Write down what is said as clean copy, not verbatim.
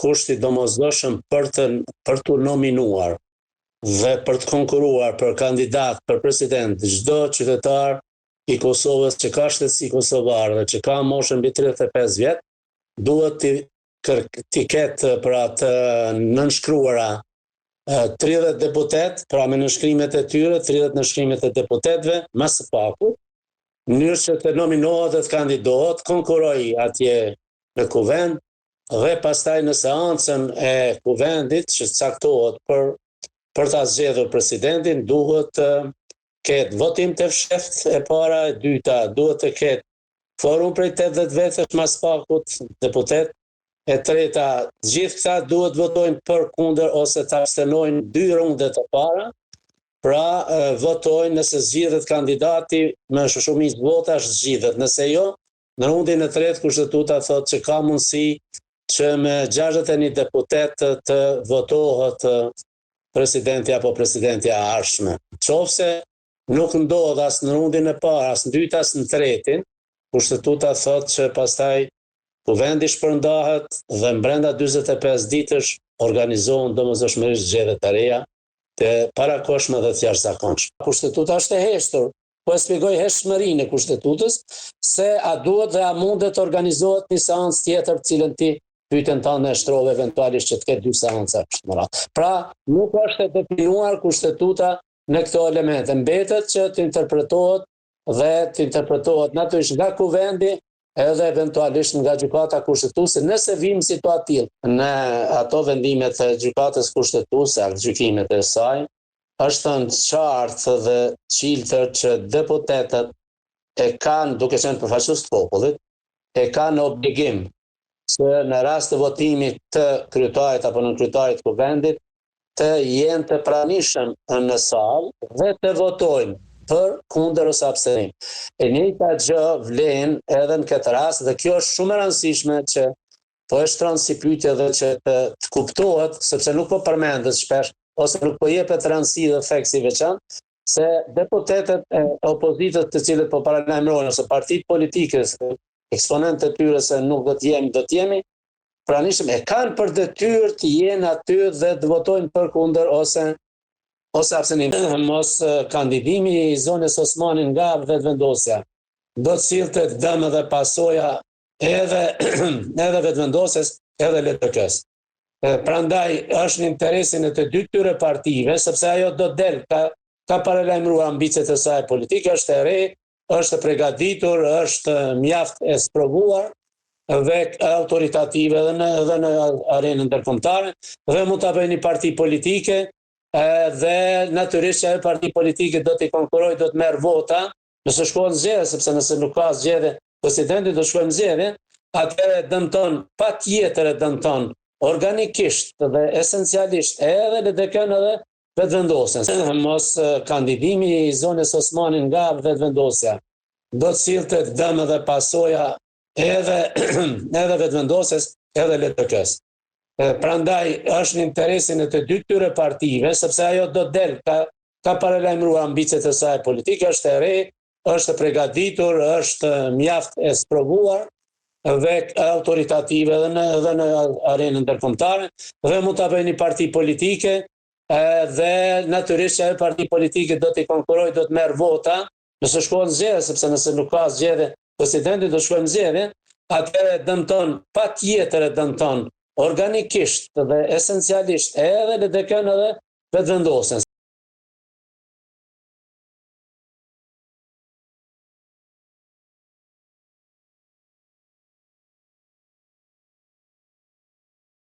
kushti domosdoshëm për të nominuar dhe për të konkuruar për kandidat për president çdo qytetar i Kosovës që ka shtetësi kosovare dhe që ka moshën mbi 35 vjet, duhet t'i ketë për atë nënshkruara 30 deputet, pra me nënshkrimet e tyre, 30 nënshkrimet e deputetëve, më së paku, në mënyrë që të nominohet dhe të kandidohet, konkuroj atje në kuvend dhe pastaj në seancën e kuvendit që caktohet për ta zgjedhur presidentin, duhet të ketë votim të fshehtë e para, e dyta duhet të ketë forum prej 80 vetësh mas pakut deputet, e treta gjithë këta duhet votojnë për kundër ose të abstenojnë 2 rundet e para, pra votojnë nëse zgjidhet kandidati me shumicë votash zgjidhet, nëse jo, në rundin e tretë kushtetuta thotë që ka mundësi që me 61 deputet të votohet presidenti apo presidentja e ardhshme. Qofse nuk ndodh as në rundin e parë, as në dytë, as në tretin, kushtetuta thotë që pastaj kuvendi shpërndahet dhe brenda 45 ditësh organizohen domosdoshmërisht zgjedhjet e reja të parakohshme dhe të jashtëzakonshme. Kushtetuta është e heshtur, po e shpjegoj heshtëmërinë e kushtetutës se a duhet dhe a mundet të organizohet një seancë tjetër të cilën ti pyetjen tënde e shtrove eventualisht që të ketë 2 seanca më radh. Pra, nuk është e definuar kushtetuta në këto elemente. Mbetet që të interpretohet dhe të interpretohet natyrisht nga kuvendi edhe eventualisht nga gjykata kushtetuese nëse vim situatë tillë. Në ato vendimet e gjykatës kushtetuese, gjykimet e saj, është në qartë dhe çiltër që deputetët e kanë, duke qenë përfaqësues të popullit, e kanë obligim që në rast të votimit të kryetarit apo nënkryetarit të kuvendit të jenë të pranishëm në salë dhe të votojnë për kundër ose abstenim. E njëjta gjë vlen edhe në këtë rast dhe kjo është shumë e rëndësishme që po e shtron si pyetje dhe që të kuptohet, sepse nuk po përmendet shpesh ose nuk po jepet rëndësi dhe theksi i veçantë, se deputetët e opozitës të cilët po paralajmërojnë ose partitë politike, eksponentët e tyre se nuk do të jemi, pranishëm e kanë për detyrë të jenë aty dhe të votojnë për kundër ose abstenim. Mos kandidimi i zonës Osmani nga vetëvendosja do të sillte dëm dhe pasoja edhe vetëvendosjes edhe LDK-s. Prandaj është në interesin e të dy këtyre partive, sepse ajo do të del, ka paralajmëruar ambicet e saj politike, është e re, është e përgatitur, është mjaft e sprovuar dhe autoritative edhe në arenën ndërkombëtare, dhe mund ta bëjë një parti politike dhe natyrisht që ajo parti politike do t'i konkurrojë, do të merr vota, nëse shkohet zgjedhje, sepse nëse nuk ka zgjedhje presidenti do shkojmë zgjedhje, atëherë dëmton, patjetër e dëmton organikisht dhe esencialisht edhe LDK-n edhe vetëvendosjen. Mos kandidimi i zonës Osmani nga vetëvendosja do të sillte dëm dhe pasoja edhe vetëvendosjes edhe LDK-s. Prandaj është në interesin e të dy këtyre partive, sepse ajo do të del, ka paralajmëruar ambicet e saj politike, është e re, është e përgatitur, është mjaft e sprovuar dhe autoritative edhe në arenën ndërkombëtare, dhe mund ta bëjë një parti politike dhe natyrisht që ajo parti politike do t'i konkurrojë, do të merr vota, nëse shkohet zgjedhje, sepse nëse nuk ka zgjedhje presidenti do shkojmë zgjedhje, atëherë dëmton, patjetër e dëmton organikisht dhe esencialisht edhe LDK-n edhe vetëvendosjen.